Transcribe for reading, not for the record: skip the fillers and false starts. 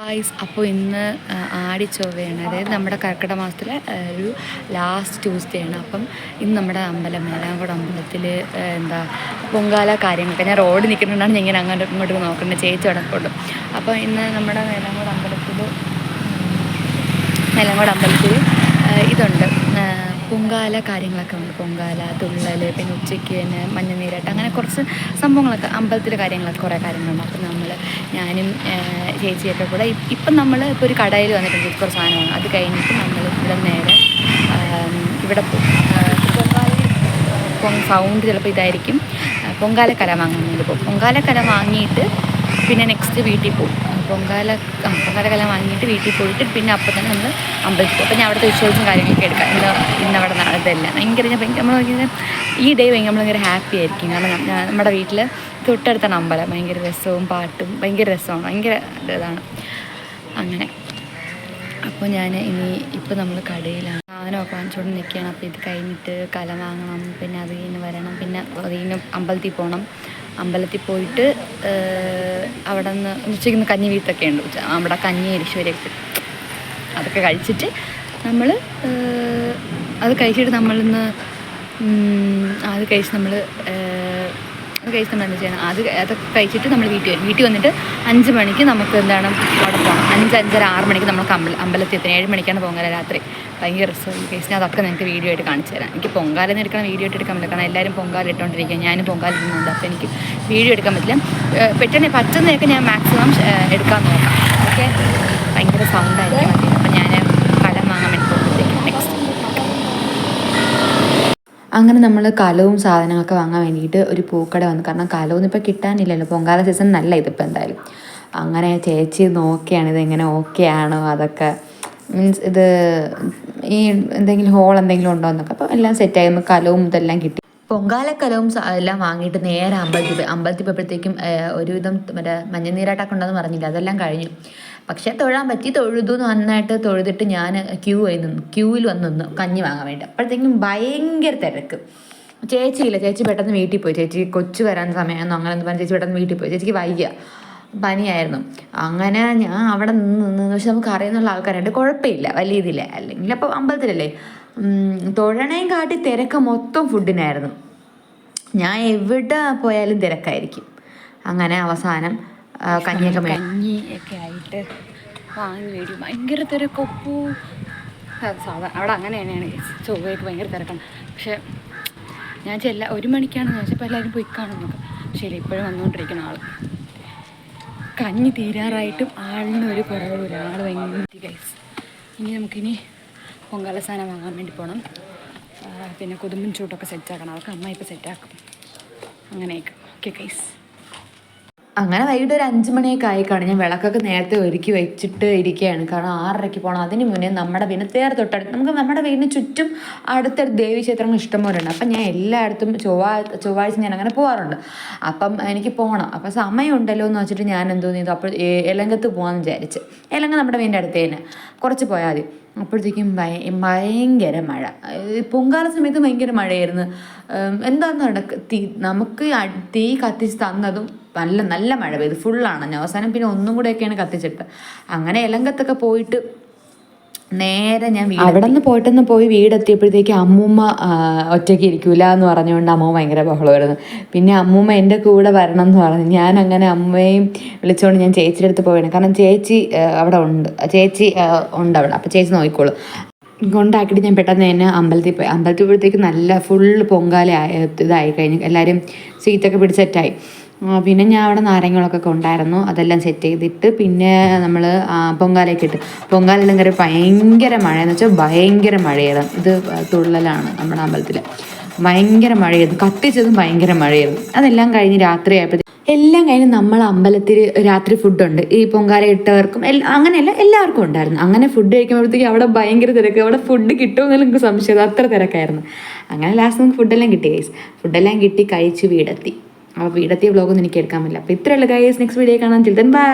Guys, അപ്പോൾ ഇന്ന് ആടിച്ചൊവ്വയാണ്. അതായത് നമ്മുടെ കർക്കിടക മാസത്തിലെ ഒരു ലാസ്റ്റ് ട്യൂസ്ഡേ ആണ്. അപ്പം ഇന്ന് നമ്മുടെ അമ്പലം മേലാങ്കോട് അമ്പലത്തിൽ പൊങ്കാല കാര്യങ്ങളൊക്കെ ഞാൻ റോഡിൽ നിൽക്കുന്നുണ്ടാണ് ഞാൻ ഇങ്ങനെ അങ്ങോട്ട് ഇങ്ങോട്ട് നോക്കുന്നത്. ചേച്ചി അടക്കമുണ്ട്. അപ്പോൾ ഇന്ന് നമ്മുടെ മേലാങ്കോട് അമ്പലത്തിൽ ഇതുണ്ട്, പൊങ്കാല കാര്യങ്ങളൊക്കെ ഉണ്ട്. പൊങ്കാല, തുള്ളൽ, പിന്നെ ഉച്ചയ്ക്ക് തന്നെ മഞ്ഞനീരാട്ട്, അങ്ങനെ കുറച്ച് സംഭവങ്ങളൊക്കെ അമ്പലത്തിലെ കാര്യങ്ങളൊക്കെ കുറേ കാര്യങ്ങളുണ്ട്. അപ്പം ഞാനും ചേച്ചിയൊക്കെ കൂടെ ഇപ്പം നമ്മൾ ഇപ്പോൾ ഒരു കടയിൽ വന്നിട്ടുണ്ട് കുറച്ച് സാധനമാണ്. അത് കഴിഞ്ഞിട്ട് നമ്മൾ ഇവിടെ നേരെ ഇവിടെ സൗണ്ട് ചിലപ്പോൾ ഇതായിരിക്കും, പൊങ്കാലക്കല വാങ്ങാൻ വേണ്ടി പോകും. പൊങ്കാലക്കല വാങ്ങിയിട്ട് പിന്നെ നെക്സ്റ്റ് വീട്ടിൽ പോകും. പൊങ്കാലക്കല വാങ്ങിയിട്ട് വീട്ടിൽ പോയിട്ട് പിന്നെ അപ്പോൾ തന്നെ നമ്മൾ അമ്പലത്തിൽ പോകും. അപ്പോൾ ഞാൻ അവിടുത്തെ വിഷ്വൽസും കാര്യങ്ങളൊക്കെ എടുക്കാം. ഇന്നവിടെ ഇതെല്ലാം ഭയങ്കര ഈ ഡേ നമ്മളിങ്ങനെ ഹാപ്പി ആയിരിക്കും. കാരണം നമ്മുടെ വീട്ടിൽ തൊട്ടടുത്താണ് അമ്പലം. ഭയങ്കര രസവും പാട്ടും ഭയങ്കര രസമാണ്, ഭയങ്കര ഇതാണ് അങ്ങനെ. അപ്പോൾ ഇപ്പോൾ നമ്മൾ കടയിലാണ് സാധനമൊക്കെ വാങ്ങിച്ചുകൊണ്ട് നിൽക്കുകയാണ്. അപ്പോൾ ഇത് കഴിഞ്ഞിട്ട് കല വാങ്ങണം, പിന്നെ അത് കഴിഞ്ഞ് വരണം, പിന്നെ അത് കഴിഞ്ഞ് അമ്പലത്തിൽ പോകണം. അമ്പലത്തിൽ പോയിട്ട് അവിടെ നിന്ന് ഉച്ചയ്ക്ക് കഞ്ഞി വീത്തൊക്കെ ഉണ്ട്. അവിടെ കഞ്ഞി എരിശ്ശേരിയൊക്കെ അതൊക്കെ കഴിച്ചിട്ട് നമ്മൾ അത് കഴിച്ചിട്ട് നമ്മൾ എന്താ ചെയ്യണം, അതൊക്കെ കഴിച്ചിട്ട് നമ്മൾ വീട്ടിൽ വന്നിട്ട് 5 മണിക്ക് നമുക്ക് അവിടെ പോകണം. 5-5:30 6 മണിക്ക് നമുക്ക് അമ്പലത്തിൽ എത്തണം. 7 മണിക്കാണ് പൊങ്കാല രാത്രി. ഭയങ്കര രസമാണ് കേസ്. ഞാൻ അതൊക്കെ നിങ്ങൾക്ക് വീഡിയോ ആയിട്ട് കാണിച്ചു തരാം. എനിക്ക് പൊങ്കാലെന്ന് എടുക്കണം, വീഡിയോ ആയിട്ട് എടുക്കാൻ പറ്റില്ല. കാരണം എല്ലാവരും പൊങ്കാല ഇട്ടുകൊണ്ടിരിക്കുക, ഞാനും പൊങ്കാല ഇടുന്നുണ്ട്. അപ്പോൾ എനിക്ക് വീഡിയോ എടുക്കാൻ പറ്റില്ല. പെട്ടെന്ന് പറ്റുന്നതൊക്കെ ഞാൻ മാക്സിമം എടുക്കാൻ നോക്കാം. ഓക്കെ, ഭയങ്കര സൗണ്ടായിരിക്കും മതി. അപ്പോൾ ഞാൻ കലം വാങ്ങാൻ വേണ്ടി പോകുമ്പോഴത്തേക്കും നെക്സ്റ്റ് അങ്ങനെ നമ്മൾ കലവും സാധനങ്ങളൊക്കെ വാങ്ങാൻ വേണ്ടിയിട്ട് ഒരു പൂക്കട വന്നു. കാരണം കലമൊന്നും ഇപ്പോൾ കിട്ടാനില്ലല്ലോ, പൊങ്കാല സീസൺ നല്ല ഇതിപ്പോൾ എന്തായാലും. അങ്ങനെ ചേച്ചി നോക്കിയാണ് ഇതെങ്ങനെ ഓക്കെ ആണോ, അതൊക്കെ മീൻസ് ഇത് ഈ എന്തെങ്കിലും ഹോൾ എന്തെങ്കിലും ഉണ്ടോ എന്നൊക്കെ. അപ്പോൾ എല്ലാം സെറ്റായി, നമുക്ക് കലവും ഇതെല്ലാം കിട്ടി. പൊങ്കാലക്കലവും എല്ലാം വാങ്ങിയിട്ട് നേരെ അമ്പലത്തിൽ പോയപ്പോഴത്തേക്കും ഒരുവിധം മറ്റേ മഞ്ഞനീരാട്ടൊക്കെ ഉണ്ടെന്ന് പറഞ്ഞില്ല, അതെല്ലാം കഴിഞ്ഞു. പക്ഷേ തൊഴാൻ പറ്റി, നന്നായിട്ട് തൊഴുതിട്ട് ഞാൻ ക്യൂവിൽ വന്ന് കഞ്ഞി വാങ്ങാൻ വേണ്ടി. അപ്പോഴത്തേക്കും ഭയങ്കര തിരക്ക്. ചേച്ചി പെട്ടെന്ന് വീട്ടിൽ പോയി. ചേച്ചി കൊച്ചു വരാൻ സമയമെന്നോ അങ്ങനെ പറഞ്ഞ് ചേച്ചി പെട്ടെന്ന് വീട്ടിൽ പോയി. ചേച്ചിക്ക് വയ്യ, പനിയായിരുന്നു. അങ്ങനെ ഞാൻ അവിടെ നിന്ന് പക്ഷെ നമുക്ക് അറിയുന്നുള്ള ആൾക്കാരുണ്ട്, കുഴപ്പമില്ല, വലിയ ഇതില്ല. അല്ലെങ്കിൽ അപ്പോൾ അമ്പലത്തിലല്ലേ തൊഴണയും കാട്ടി തിരക്ക് മൊത്തം ഫുഡിനായിരുന്നു. ഞാൻ എവിടെ പോയാലും തിരക്കായിരിക്കും. അങ്ങനെ അവസാനം കഞ്ഞിയൊക്കെ ആയിട്ട് വാങ്ങി വരും. ഭയങ്കര തിരക്കൊപ്പു സാധാരണ അവിടെ അങ്ങനെ തന്നെയാണ്. ചൊവ്വയൊക്കെ ഭയങ്കര തിരക്കാണ്. പക്ഷേ ഞാൻ 1 മണിക്കാണെന്ന് വെച്ചപ്പോൾ എല്ലാവരും പോയി കാണുന്നൊക്കെ. ശരി, ഇപ്പോഴും വന്നുകൊണ്ടിരിക്കുന്ന ആൾ. കഞ്ഞി തീരാറായിട്ടും ആളിനൊരു കുറവില്ല, ആൾ ഭയങ്കര ഗൈസ്. നമുക്കിനി പൊങ്കാല സാധനം വാങ്ങാൻ വേണ്ടി പോകണം. പിന്നെ കൊതുമ്പും ചൂട്ടൊക്കെ സെറ്റാക്കണം. അതൊക്കെ അമ്മ ഇപ്പോൾ സെറ്റാക്കും. അങ്ങനെയൊക്കെ ഓക്കെ ഗൈസ്. അങ്ങനെ വൈകിട്ട് ഒരു 5 മണിയൊക്കെ ആയിക്കാണ്. ഞാൻ വിളക്കൊക്കെ നേരത്തെ ഒരുക്കി വെച്ചിട്ട് ഇരിക്കുകയാണ്. കാരണം 6:30 പോകണം. അതിന് മുന്നേ നമ്മുടെ തൊട്ടടുത്ത് നമ്മുടെ വീടിന് ചുറ്റും അടുത്തടുത്ത് ദേവീക്ഷേത്രങ്ങൾ ഇഷ്ടംപോലെ ഉണ്ട്. അപ്പം ഞാൻ എല്ലായിടത്തും ചൊവ്വാഴ്ച ഞാൻ അങ്ങനെ പോകാറുണ്ട്. അപ്പം എനിക്ക് പോകണം. അപ്പം സമയമുണ്ടല്ലോ എന്ന് വെച്ചിട്ട് ഞാൻ എന്തോന്ന് ചെയ്തു, അപ്പോൾ എലങ്കത്ത് പോകാമെന്ന് വിചാരിച്ച്. എലങ്ക നമ്മുടെ വീടിൻ്റെ അടുത്ത് തന്നെ, കുറച്ച് പോയാൽ മതി. അപ്പോഴത്തേക്കും ഭയങ്കര മഴ. പൊങ്കാല സമയത്ത് ഭയങ്കര മഴയായിരുന്നു. എന്താണെന്ന് നമുക്ക് തീ കത്തിച്ച് തന്നതും നല്ല മഴ പെയ്തു, ഫുള്ളാണ്. അവസാനം പിന്നെ ഒന്നും കൂടെയൊക്കെയാണ് കത്തിച്ചിട്ട്. അങ്ങനെ എലങ്കത്തൊക്കെ പോയിട്ട് നേരെ ഞാൻ അവിടെ നിന്ന് പോയി വീടെത്തിയപ്പോഴത്തേക്ക് അമ്മൂമ്മ ഒറ്റയ്ക്ക് ഇരിക്കൂല എന്ന് പറഞ്ഞുകൊണ്ട് അമ്മൂമ്മ ഭയങ്കര ബഹളമായിരുന്നു. പിന്നെ അമ്മൂമ്മ എൻ്റെ കൂടെ വരണം എന്ന് പറഞ്ഞു. ഞാൻ അങ്ങനെ അമ്മയും വിളിച്ചുകൊണ്ട് ഞാൻ ചേച്ചിയുടെ അടുത്ത് പോവുകയാണ്. കാരണം ചേച്ചി അവിടെ ഉണ്ട്, അവിടെ. അപ്പോൾ ചേച്ചി നോക്കിക്കോളൂ. കൊണ്ടാക്കിയിട്ട് ഞാൻ പെട്ടെന്ന് തന്നെ അമ്പലത്തിൽ പോയപ്പോഴത്തേക്ക് നല്ല ഫുള്ള് പൊങ്കാല ഇതായി കഴിഞ്ഞു. എല്ലാവരും സീറ്റൊക്കെ പിടിച്ച് സെറ്റായി. പിന്നെ ഞാൻ അവിടെ നാരങ്ങളൊക്കെ ഉണ്ടായിരുന്നു, അതെല്ലാം സെറ്റ് ചെയ്തിട്ട് പിന്നെ നമ്മൾ പൊങ്കാലയൊക്കെ ഇട്ട്. പൊങ്കാലയിലങ്ങനെ ഭയങ്കര മഴയെന്ന് വെച്ചാൽ ഭയങ്കര മഴയായിരുന്നു. ഇത് തുള്ളലാണ് നമ്മുടെ അമ്പലത്തിൽ. ഭയങ്കര മഴയായിരുന്നു, കത്തിച്ചതും ഭയങ്കര മഴയായിരുന്നു. അതെല്ലാം കഴിഞ്ഞ് രാത്രിയായപ്പോഴത്തേക്കും എല്ലാം കഴിഞ്ഞ് നമ്മൾ അമ്പലത്തിൽ രാത്രി ഫുഡുണ്ട്. ഈ പൊങ്കാല ഇട്ടവർക്കും അങ്ങനെയല്ല, എല്ലാവർക്കും ഉണ്ടായിരുന്നു. അങ്ങനെ ഫുഡ് കഴിക്കുമ്പോഴത്തേക്കും അവിടെ ഭയങ്കര തിരക്ക്. അവിടെ ഫുഡ് കിട്ടുമെന്നല്ല എനിക്ക് സംശയം, അത്ര തിരക്കായിരുന്നു. അങ്ങനെ ലാസ്റ്റ് നമുക്ക് ഫുഡെല്ലാം കിട്ടി ഗൈസ്. ഫുഡെല്ലാം കിട്ടി കഴിച്ച് വീടെത്തി. അപ്പോൾ വീടെത്തിയ വ്ളോഗൊന്നും എനിക്ക് എടുക്കാൻ പറ്റില്ല. അപ്പോൾ ഇത്രയുള്ള ഗൈസ്. നെക്സ്റ്റ് വീഡിയോ കാണാൻ. ബൈ.